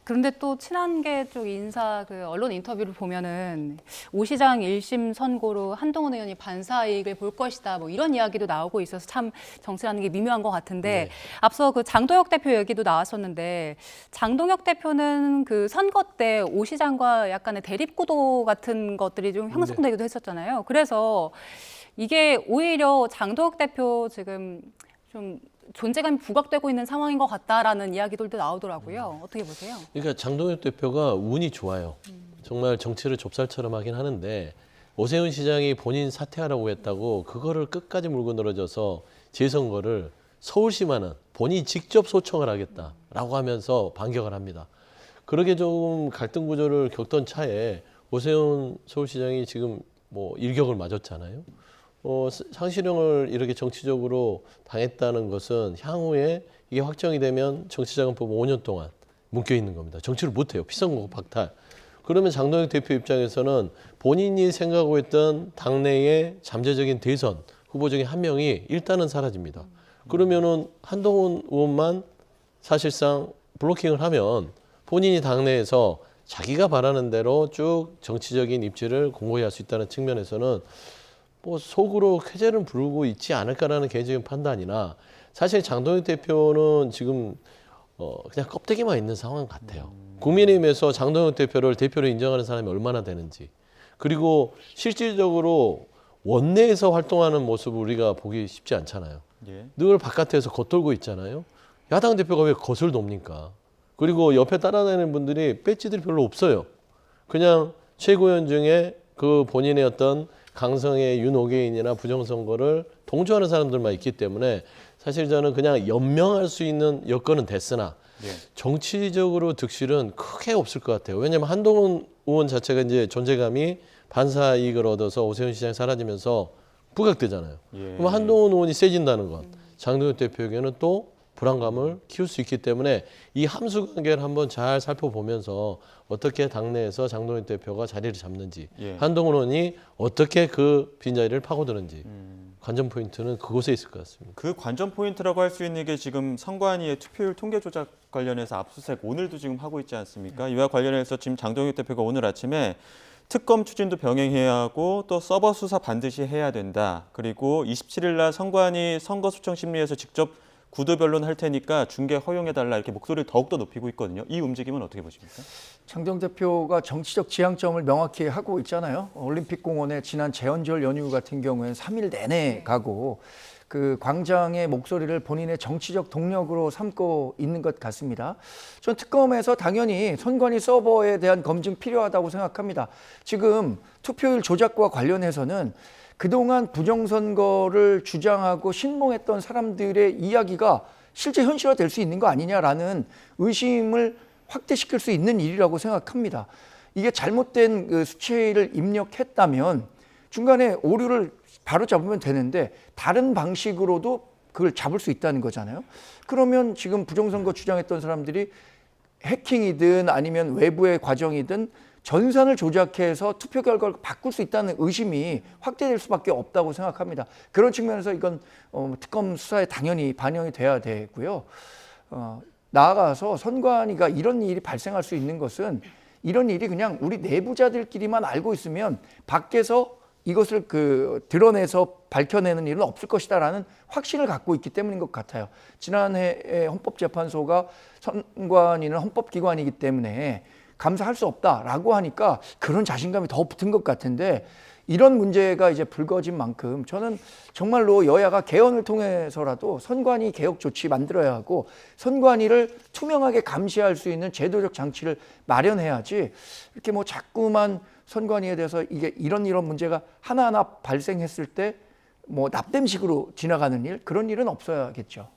그런데 또 친한계 쪽 인사 그 언론 인터뷰를 보면은 오 시장 1심 선고로 한동훈 의원이 반사 이익을 볼 것이다 뭐 이런 이야기도 나오고 있어서 참 정치라는 게 미묘한 것 같은데 앞서 그 장동혁 대표 얘기도 나왔었는데 장동혁 대표는 그 선거 때 오 시장과 약간의 대립구도 같은 것들이 좀 형성되기도 했었잖아요. 그래서 이게 오히려 장동혁 대표 지금 좀 존재감이 부각되고 있는 상황인 것 같다라는 이야기들도 나오더라고요. 어떻게 보세요? 그러니까 장동혁 대표가 운이 좋아요. 정말 정치를 좁쌀처럼 하긴 하는데 오세훈 시장이 본인 사퇴하라고 했다고 그거를 끝까지 물고 늘어져서 재선거를 서울시만은 본인이 직접 소청을 하겠다라고 하면서 반격을 합니다. 그러게 좀 갈등 구조를 겪던 차에 오세훈 서울시장이 지금 뭐 일격을 맞았잖아요. 상실형을 이렇게 정치적으로 당했다는 것은 향후에 이게 확정이 되면 정치자금법 5년 동안 묶여 있는 겁니다. 정치를 못해요. 피선거 박탈. 그러면 장동혁 대표 입장에서는 본인이 생각하고 있던 당내의 잠재적인 대선 후보 중에 한 명이 일단은 사라집니다. 그러면은 한동훈 의원만 사실상 블로킹을 하면 본인이 당내에서 자기가 바라는 대로 쭉 정치적인 입지를 공고히 할 수 있다는 측면에서는 뭐 속으로 쾌재를 부르고 있지 않을까라는 개인적인 판단이나 사실 장동혁 대표는 지금 그냥 껍데기만 있는 상황 같아요. 국민의힘에서 장동혁 대표를 대표로 인정하는 사람이 얼마나 되는지 그리고 실질적으로 원내에서 활동하는 모습을 우리가 보기 쉽지 않잖아요. 늘 바깥에서 겉돌고 있잖아요. 야당 대표가 왜 겉을 돕니까? 그리고 옆에 따라다니는 분들이 배지들이 별로 없어요. 그냥 최고위원 중에 그 본인의 어떤 강성의 윤호계인이나 부정선거를 동조하는 사람들만 있기 때문에 사실 저는 그냥 연명할 수 있는 여건은 됐으나 정치적으로 득실은 크게 없을 것 같아요. 왜냐하면 한동훈 의원 자체가 이제 존재감이 반사 이익을 얻어서 오세훈 시장이 사라지면서 부각되잖아요. 그럼 한동훈 의원이 세진다는 건 장동혁 대표에게는 또 불안감을 키울 수 있기 때문에 이 함수 관계를 한번 잘 살펴보면서 어떻게 당내에서 장동혁 대표가 자리를 잡는지 한동훈 의원이 어떻게 그 빈자리를 파고드는지 관전 포인트는 그곳에 있을 것 같습니다. 그 관전 포인트라고 할 수 있는 게 지금 선관위의 투표율 통계 조작 관련해서 압수수색 오늘도 지금 하고 있지 않습니까? 이와 관련해서 지금 장동혁 대표가 오늘 아침에 특검 추진도 병행해야 하고 또 서버 수사 반드시 해야 된다. 그리고 27일 날 선관위 선거수청심리에서 직접 구도 변론할 테니까 중계 허용해달라 이렇게 목소리를 더욱더 높이고 있거든요. 이 움직임은 어떻게 보십니까? 장동혁 대표가 정치적 지향점을 명확히 하고 있잖아요. 올림픽공원에 지난 재헌절 연휴 같은 경우에는 3일 내내 가고 그 광장의 목소리를 본인의 정치적 동력으로 삼고 있는 것 같습니다. 전 특검에서 당연히 선관위 서버에 대한 검증 필요하다고 생각합니다. 지금 투표율 조작과 관련해서는 그동안 부정선거를 주장하고 신봉했던 사람들의 이야기가 실제 현실화될 수 있는 거 아니냐라는 의심을 확대시킬 수 있는 일이라고 생각합니다. 이게 잘못된 그 수치를 입력했다면 중간에 오류를 바로 잡으면 되는데 다른 방식으로도 그걸 잡을 수 있다는 거잖아요. 그러면 지금 부정선거 주장했던 사람들이 해킹이든 아니면 외부의 과정이든 전산을 조작해서 투표 결과를 바꿀 수 있다는 의심이 확대될 수밖에 없다고 생각합니다. 그런 측면에서 이건 특검 수사에 당연히 반영이 돼야 되고요. 나아가서 선관위가 이런 일이 발생할 수 있는 것은 이런 일이 그냥 우리 내부자들끼리만 알고 있으면 밖에서 이것을 드러내서 밝혀내는 일은 없을 것이다라는 확신을 갖고 있기 때문인 것 같아요. 지난해 헌법재판소가 선관위는 헌법기관이기 때문에 감사할 수 없다라고 하니까 그런 자신감이 더 붙은 것 같은데 이런 문제가 이제 불거진 만큼 저는 정말로 여야가 개헌을 통해서라도 선관위 개혁 조치 만들어야 하고 선관위를 투명하게 감시할 수 있는 제도적 장치를 마련해야지 이렇게 뭐 자꾸만 선관위에 대해서 이게 이런 문제가 하나하나 발생했을 때 뭐 납땜식으로 지나가는 일 그런 일은 없어야겠죠.